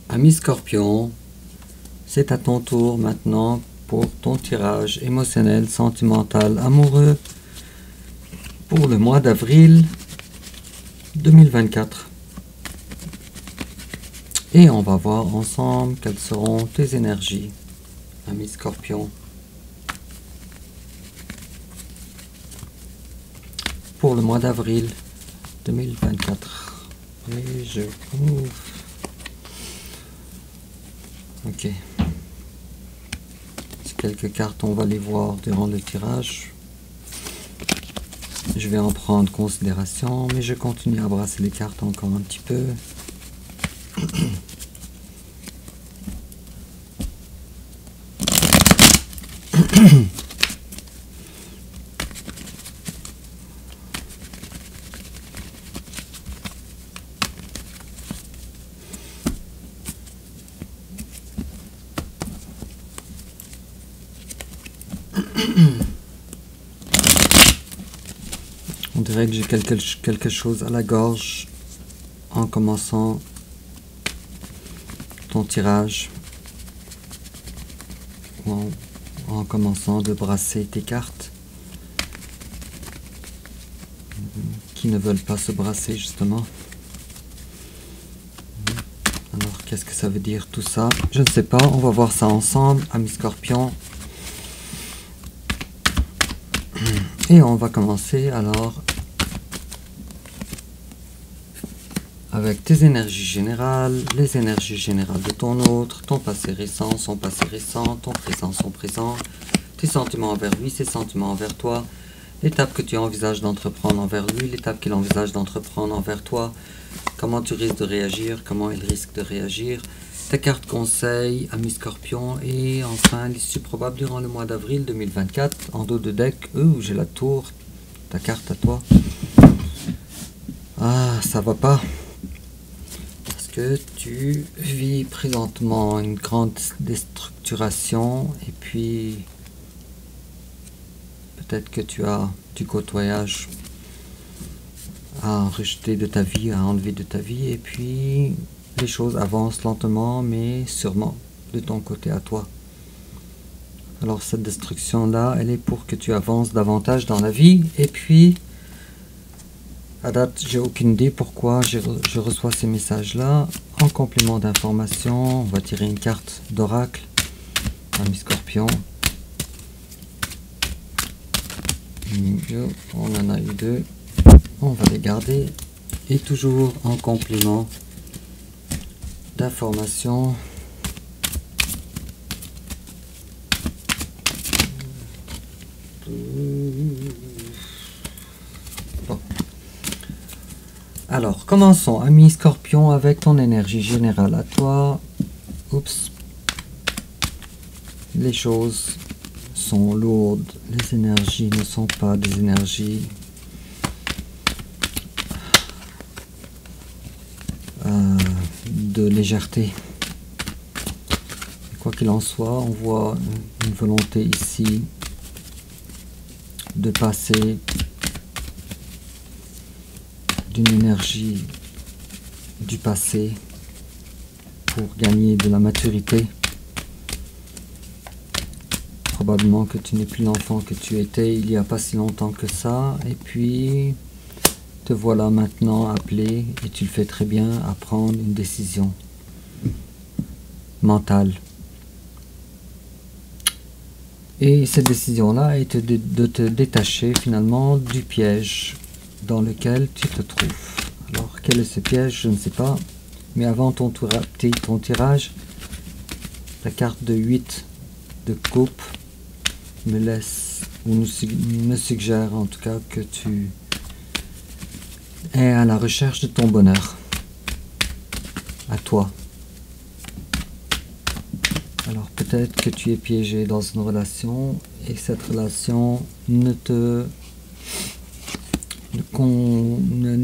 Ami Scorpion, c'est à ton tour maintenant pour ton tirage émotionnel, sentimental, amoureux pour le mois d'avril 2024. Et on va voir ensemble quelles seront tes énergies, ami Scorpion, pour le mois d'avril 2024. Et je ouvre. Ok. Quelques cartes, on va les voir durant le tirage. Je vais en prendre considération, mais je continue à brasser les cartes encore un petit peu. On dirait que j'ai quelque chose à la gorge en commençant ton tirage, ou en commençant de brasser tes cartes qui ne veulent pas se brasser justement. Alors qu'est-ce que ça veut dire tout ça? Je ne sais pas, on va voir ça ensemble, ami Scorpion. Et on va commencer alors avec tes énergies générales, les énergies générales de ton autre, ton passé récent, son passé récent, ton présent, son présent, tes sentiments envers lui, ses sentiments envers toi, l'étape que tu envisages d'entreprendre envers lui, l'étape qu'il envisage d'entreprendre envers toi, comment tu risques de réagir, comment il risque de réagir, ta carte conseil, ami Scorpion, et enfin l'issue probable durant le mois d'avril 2024, en dos de deck, j'ai la tour, ta carte à toi. Ah, ça va pas. Parce que tu vis présentement une grande déstructuration, et puis peut-être que tu as du côtoyage à rejeter de ta vie, à enlever de ta vie, et puis les choses avancent lentement mais sûrement de ton côté à toi. Alors cette destruction là, elle est pour que tu avances davantage dans la vie. Et puis à date, j'ai aucune idée pourquoi je reçois ces messages là. En complément d'information, on va tirer une carte d'oracle, ami Scorpion. On en a eu deux, on va les garder. Et toujours en complément d'information, bon. Alors commençons, ami Scorpion, avec ton énergie générale à toi. Oups, les choses sont lourdes, les énergies ne sont pas des énergies de légèreté. Quoi qu'il en soit, on voit une volonté ici de passer d'une énergie du passé pour gagner de la maturité. Probablement que tu n'es plus l'enfant que tu étais il n'y a pas si longtemps que ça, et puis te voilà maintenant appelé, et tu le fais très bien, à prendre une décision mentale. Et cette décision-là est de te détacher finalement du piège dans lequel tu te trouves. Alors quel est ce piège? Je ne sais pas. Mais avant ton tirage, la carte de 8 de coupe me laisse, ou me suggère en tout cas, que tu es à la recherche de ton bonheur. À toi. Alors peut-être que tu es piégé dans une relation, et cette relation n'est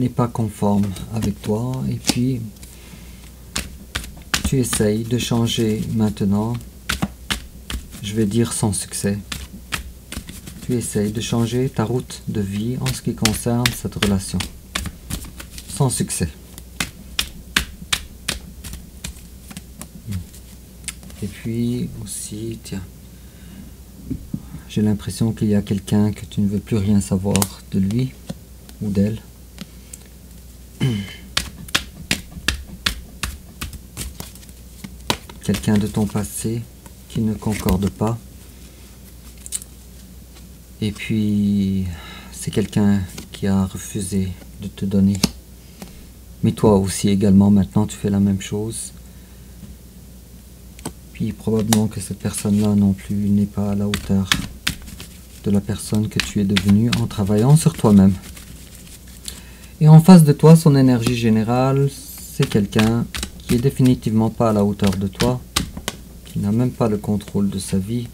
pas conforme avec toi, et puis tu essayes de changer maintenant, je vais dire sans succès. Tu essayes de changer ta route de vie en ce qui concerne cette relation, sans succès. Et puis aussi, tiens, j'ai l'impression qu'il y a quelqu'un que tu ne veux plus rien savoir de lui ou d'elle. Quelqu'un de ton passé qui ne concorde pas. Et puis, c'est quelqu'un qui a refusé de te donner. Mais toi aussi également, maintenant tu fais la même chose. Puis probablement que cette personne-là non plus n'est pas à la hauteur de la personne que tu es devenue en travaillant sur toi-même. Et en face de toi, son énergie générale, c'est quelqu'un qui est définitivement pas à la hauteur de toi, qui n'a même pas le contrôle de sa vie,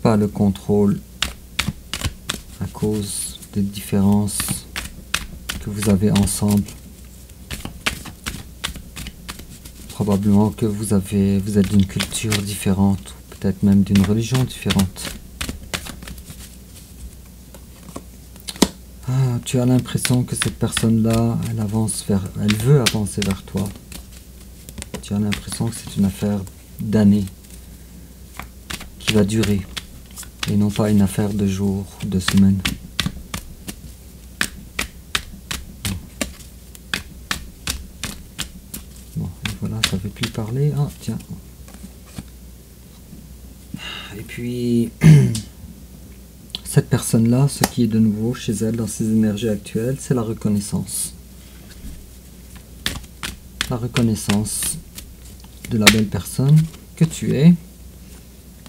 pas le contrôle à cause des différences que vous avez ensemble. Probablement que vous êtes d'une culture différente, ou peut-être même d'une religion différente. Ah, tu as l'impression que cette personne-là, elle veut avancer vers toi. Tu as l'impression que c'est une affaire d'années qui va durer, et non pas une affaire de jours ou de semaines. Bon, et voilà, ça ne veut plus parler. Ah, tiens. Et puis, cette personne-là, ce qui est de nouveau chez elle dans ses énergies actuelles, c'est la reconnaissance. La reconnaissance de la belle personne que tu es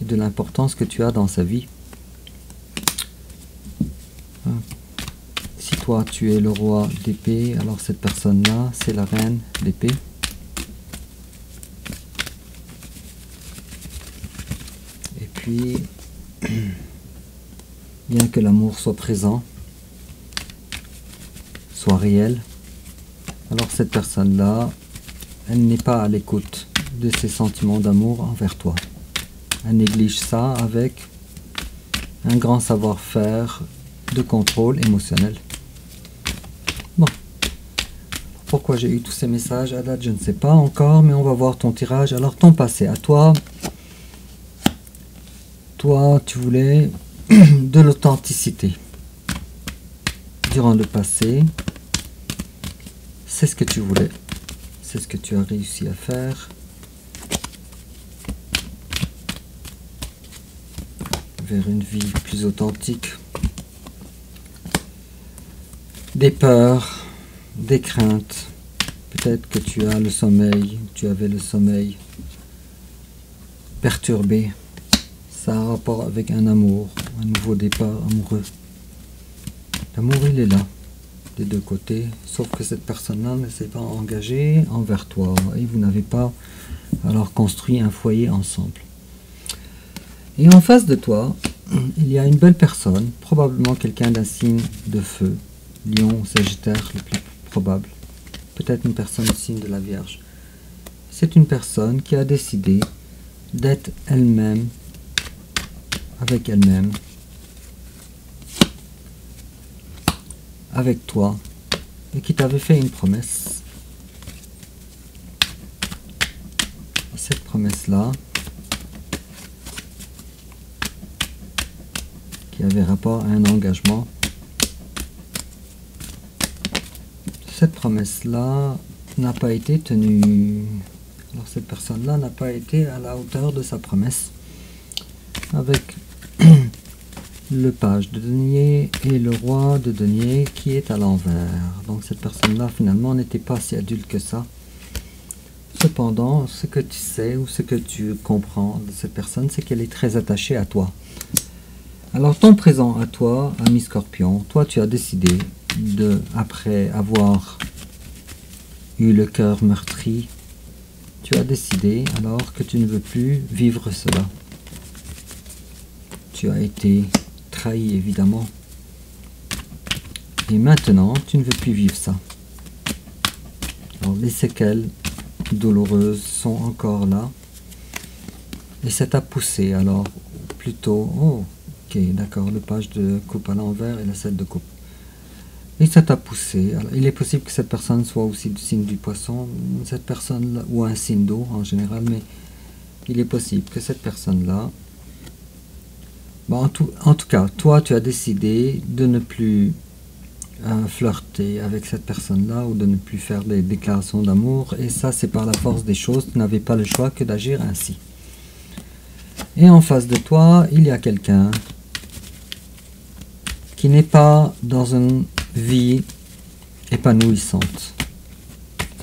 et de l'importance que tu as dans sa vie. Si toi tu es le roi d'épée, alors cette personne-là, c'est la reine d'épée. Et puis, bien que l'amour soit présent, soit réel, alors cette personne-là, elle n'est pas à l'écoute de ses sentiments d'amour envers toi. Elle néglige ça avec un grand savoir-faire de contrôle émotionnel. Bon. Pourquoi j'ai eu tous ces messages à date, je ne sais pas encore, mais on va voir ton tirage. Alors, ton passé à toi. Toi, tu voulais de l'authenticité. Durant le passé, c'est ce que tu voulais. C'est ce que tu as réussi à faire. Vers une vie plus authentique. Des peurs, des craintes. Peut-être que tu as le sommeil, tu avais le sommeil perturbé. Ça a un rapport avec un amour, un nouveau départ amoureux. L'amour, il est là, des deux côtés, sauf que cette personne-là ne s'est pas engagée envers toi et vous n'avez pas alors construit un foyer ensemble. Et en face de toi, il y a une belle personne, probablement quelqu'un d'un signe de feu, Lion ou Sagittaire le plus probable, peut-être une personne du signe de la Vierge. C'est une personne qui a décidé d'être elle-même, avec elle-même, avec toi, et qui t'avait fait une promesse. Et cette promesse-là, qui avait rapport à un engagement, cette promesse-là n'a pas été tenue. Alors cette personne-là n'a pas été à la hauteur de sa promesse, avec le page de denier et le roi de denier qui est à l'envers. Donc cette personne-là finalement n'était pas si adulte que ça. Cependant, ce que tu sais ou ce que tu comprends de cette personne, c'est qu'elle est très attachée à toi. Alors ton présent à toi, ami Scorpion, toi tu as décidé de, après avoir eu le cœur meurtri, tu as décidé alors que tu ne veux plus vivre cela. Tu as été trahi évidemment. Et maintenant, tu ne veux plus vivre ça. Alors les séquelles douloureuses sont encore là. Et ça t'a poussé alors plutôt... Oh, ok, d'accord, le page de coupe à l'envers et la 7 de coupe. Et ça t'a poussé. Alors, il est possible que cette personne soit aussi du signe du poisson, cette personne-là, ou un signe d'eau en général, mais il est possible que cette personne-là, bon, en tout cas, toi tu as décidé de ne plus flirter avec cette personne-là ou de ne plus faire des déclarations d'amour, et ça c'est par la force des choses, tu n'avais pas le choix que d'agir ainsi. Et en face de toi, il y a quelqu'un qui n'est pas dans une vie épanouissante.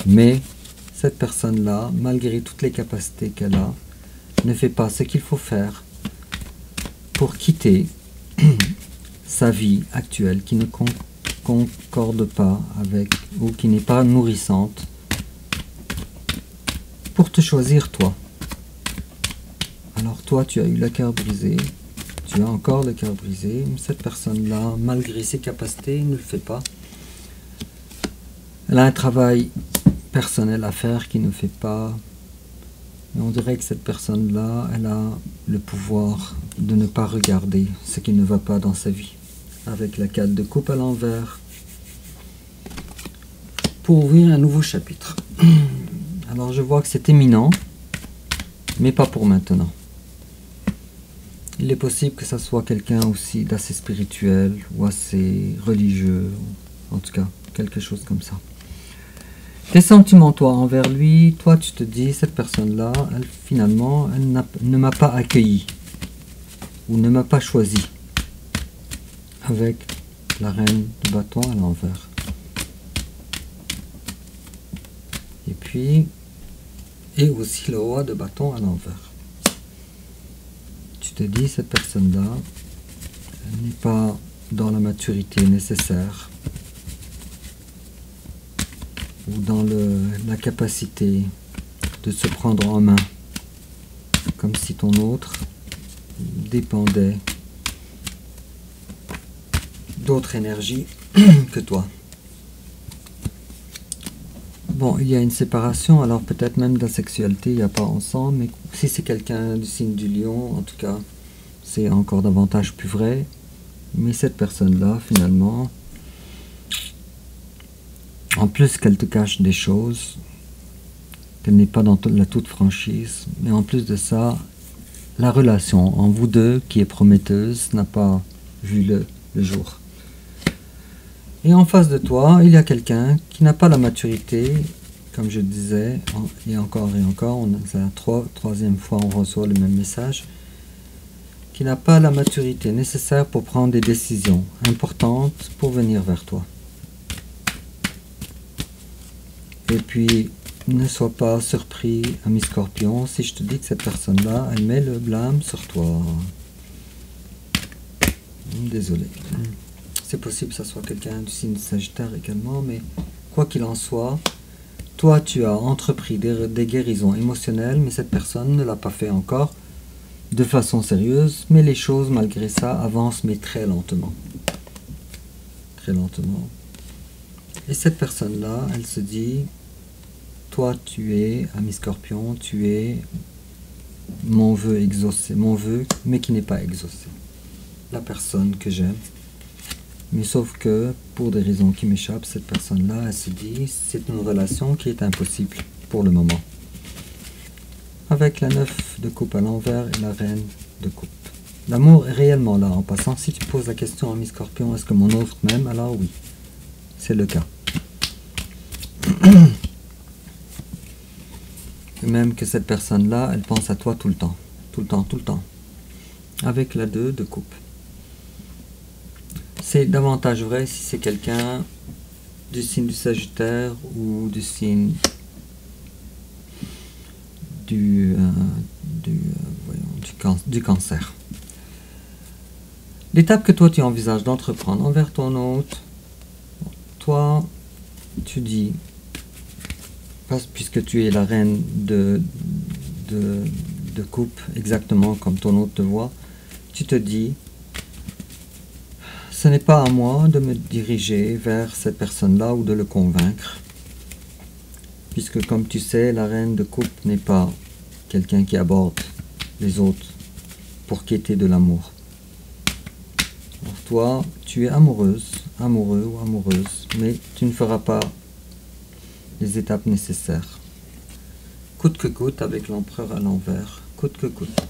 Mais cette personne-là, malgré toutes les capacités qu'elle a, ne fait pas ce qu'il faut faire pour quitter sa vie actuelle qui ne concorde pas avec, ou qui n'est pas nourrissante, pour te choisir toi. Alors toi, tu as eu le cœur brisé, tu as encore le cœur brisé, cette personne-là, malgré ses capacités, ne le fait pas. Elle a un travail personnel à faire qui ne fait pas. Et on dirait que cette personne-là, elle a le pouvoir de ne pas regarder ce qui ne va pas dans sa vie. Avec la carte de coupe à l'envers. Pour ouvrir un nouveau chapitre. Alors je vois que c'est éminent, mais pas pour maintenant. Il est possible que ça soit quelqu'un aussi d'assez spirituel ou assez religieux, en tout cas, quelque chose comme ça. Tes sentiments, toi, envers lui, toi, tu te dis, cette personne-là, elle, finalement, elle ne m'a pas accueilli ou ne m'a pas choisi avec la reine de bâton à l'envers. Et puis, et aussi le roi de bâton à l'envers. Tu te dis, cette personne-là, elle n'est pas dans la maturité nécessaire ou dans la capacité de se prendre en main, comme si ton autre dépendait d'autres énergies que toi. Bon, il y a une séparation, alors peut-être même de la sexualité, il n'y a pas ensemble, mais si c'est quelqu'un du signe du lion, en tout cas, c'est encore davantage plus vrai. Mais cette personne-là, finalement, en plus qu'elle te cache des choses, qu'elle n'est pas dans la toute franchise, mais en plus de ça, la relation en vous deux, qui est prometteuse, n'a pas vu le jour. Et en face de toi, il y a quelqu'un qui n'a pas la maturité, comme je disais, et encore, c'est la troisième fois on reçoit le même message, qui n'a pas la maturité nécessaire pour prendre des décisions importantes pour venir vers toi. Et puis, ne sois pas surpris, ami Scorpion, si je te dis que cette personne-là, elle met le blâme sur toi. Désolé. C'est possible que ça soit quelqu'un du signe de Sagittaire également, mais quoi qu'il en soit, toi tu as entrepris des guérisons émotionnelles, mais cette personne ne l'a pas fait encore de façon sérieuse, mais les choses malgré ça avancent, mais très lentement. Très lentement. Et cette personne-là, elle se dit, toi tu es, ami Scorpion, tu es mon vœu exaucé, mon vœu, mais qui n'est pas exaucé. La personne que j'aime. Mais sauf que, pour des raisons qui m'échappent, cette personne-là, elle se dit, c'est une relation qui est impossible pour le moment. Avec la 9 de coupe à l'envers et la reine de coupe. L'amour est réellement là. En passant, si tu poses la question à mi Scorpion, est-ce que mon autre m'aime? Alors oui, c'est le cas. Et même que cette personne-là, elle pense à toi tout le temps. Tout le temps, tout le temps. Avec la 2 de coupe. C'est davantage vrai si c'est quelqu'un du signe du Sagittaire ou du signe du Cancer. L'étape que toi tu envisages d'entreprendre envers ton hôte, toi tu dis, puisque tu es la reine de coupe, exactement comme ton hôte te voit, tu te dis, ce n'est pas à moi de me diriger vers cette personne-là ou de le convaincre. Puisque comme tu sais, la reine de coupe n'est pas quelqu'un qui aborde les autres pour quêter de l'amour. Alors toi, tu es amoureuse amoureux ou amoureuse, mais tu ne feras pas les étapes nécessaires. Coûte que coûte avec l'empereur à l'envers, coûte que coûte.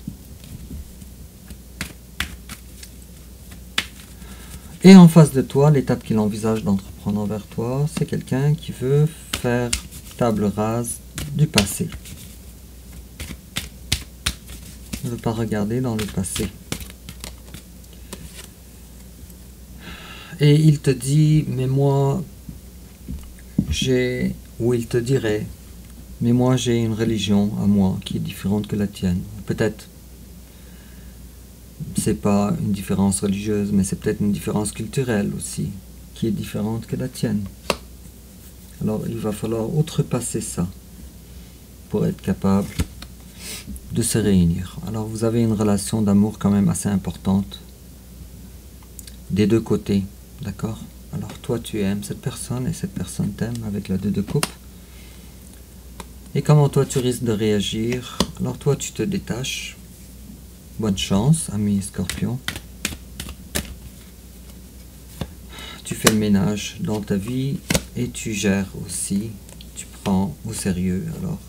Et en face de toi, l'étape qu'il envisage d'entreprendre envers toi, c'est quelqu'un qui veut faire table rase du passé. Il ne veut pas regarder dans le passé. Et il te dit, mais moi, ou il te dirait, mais moi j'ai une religion à moi qui est différente que la tienne. Peut-être, c'est pas une différence religieuse, mais c'est peut-être une différence culturelle aussi, qui est différente que la tienne. Alors il va falloir outrepasser ça pour être capable de se réunir. Alors vous avez une relation d'amour quand même assez importante des deux côtés, d'accord? Alors toi tu aimes cette personne et cette personne t'aime avec la 2 de coupe. Et comment toi tu risques de réagir? Alors toi tu te détaches. Bonne chance, ami Scorpion. Tu fais le ménage dans ta vie et tu gères aussi. Tu prends au sérieux. Alors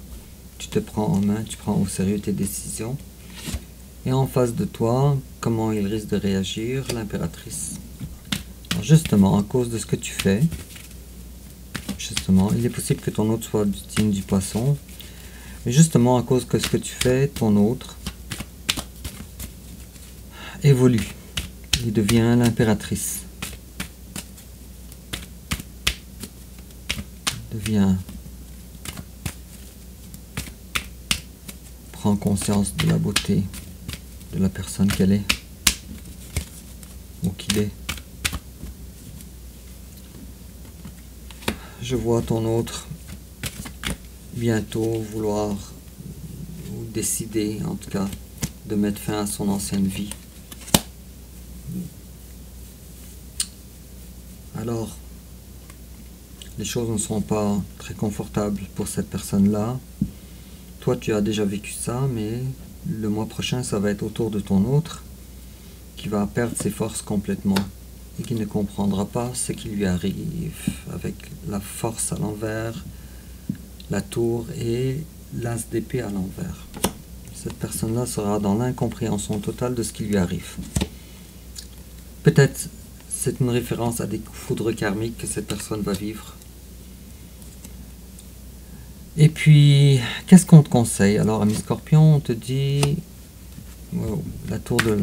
tu te prends en main, tu prends au sérieux tes décisions. Et en face de toi, comment il risque de réagir? L'impératrice. Alors justement, à cause de ce que tu fais, justement, il est possible que ton autre soit du signe du poisson. Mais justement, à cause de ce que tu fais, ton autre évolue. Il devient l'impératrice. Prend conscience de la beauté de la personne qu'elle est ou qu'il est. Je vois ton autre bientôt vouloir ou décider en tout cas de mettre fin à son ancienne vie. Alors, les choses ne sont pas très confortables pour cette personne-là. Toi, tu as déjà vécu ça, mais le mois prochain, ça va être autour de ton autre qui va perdre ses forces complètement et qui ne comprendra pas ce qui lui arrive avec la force à l'envers, la tour et l'as d'épée à l'envers. Cette personne-là sera dans l'incompréhension totale de ce qui lui arrive. Peut-être c'est une référence à des foudres karmiques que cette personne va vivre. Et puis, qu'est-ce qu'on te conseille? Alors, ami Scorpion, on te dit... Wow, la tour de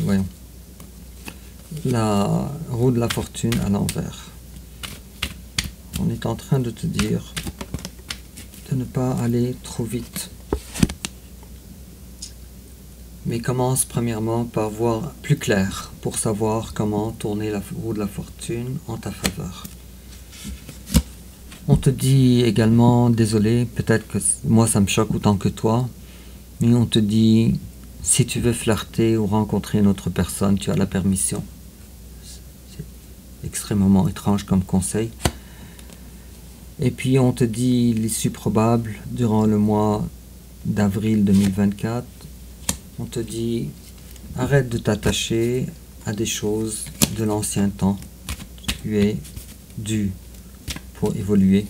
voyons. La roue de la fortune à l'envers. On est en train de te dire de ne pas aller trop vite. Mais commence premièrement par voir plus clair pour savoir comment tourner la roue de la fortune en ta faveur. On te dit également, désolé, peut-être que moi ça me choque autant que toi, mais on te dit, si tu veux flirter ou rencontrer une autre personne, tu as la permission. C'est extrêmement étrange comme conseil. Et puis on te dit l'issue probable durant le mois d'avril 2024. On te dit, arrête de t'attacher à des choses de l'ancien temps. Tu es dû pour évoluer.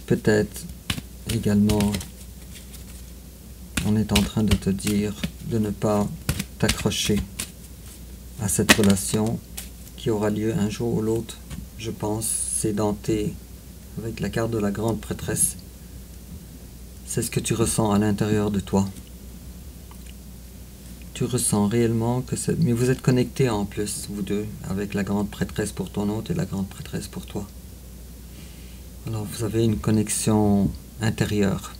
Peut-être également, on est en train de te dire de ne pas t'accrocher à cette relation qui aura lieu un jour ou l'autre. Je pense, c'est denté avec la carte de la grande prêtresse. C'est ce que tu ressens à l'intérieur de toi. Tu ressens réellement que c'est... Mais vous êtes connectés en plus, vous deux, avec la grande prêtresse pour ton autre et la grande prêtresse pour toi. Alors vous avez une connexion intérieure.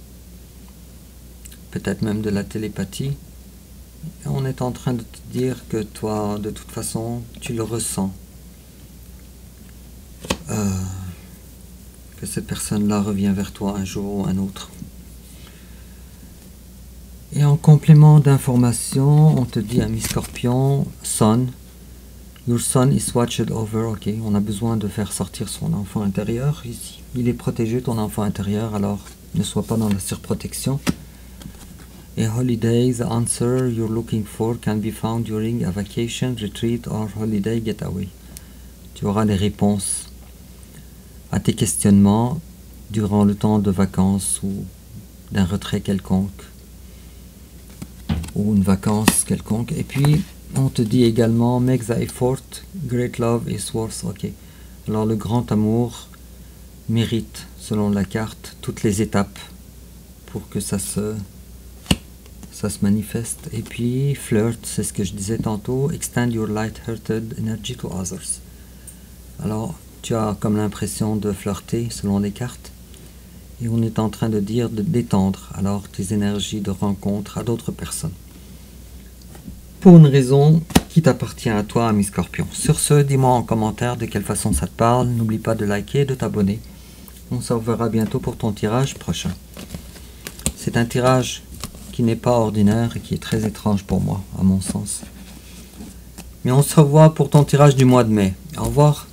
Peut-être même de la télépathie. Et on est en train de te dire que toi, de toute façon, tu le ressens. Que cette personne-là revient vers toi un jour ou un autre. Et en complément d'information, on te dit, ami Scorpion, son, your son is watched over. Ok, on a besoin de faire sortir son enfant intérieur ici. Il est protégé, ton enfant intérieur, alors ne sois pas dans la surprotection. A holiday, the answer you're looking for can be found during a vacation, retreat or holiday getaway. Tu auras les réponses à tes questionnements durant le temps de vacances ou d'un retrait quelconque ou une vacance quelconque. Et puis on te dit également make the effort, great love is worth. Ok, alors le grand amour mérite selon la carte toutes les étapes pour que ça se manifeste. Et puis flirt, c'est ce que je disais tantôt, extend your light-hearted energy to others. Alors tu as comme l'impression de flirter selon les cartes, et on est en train de dire de d'étendre alors tes énergies de rencontre à d'autres personnes pour une raison qui t'appartient à toi, ami Scorpion. Sur ce, dis-moi en commentaire de quelle façon ça te parle. N'oublie pas de liker et de t'abonner. On se reverra bientôt pour ton tirage prochain. C'est un tirage qui n'est pas ordinaire et qui est très étrange pour moi, à mon sens. Mais on se revoit pour ton tirage du mois de mai. Au revoir.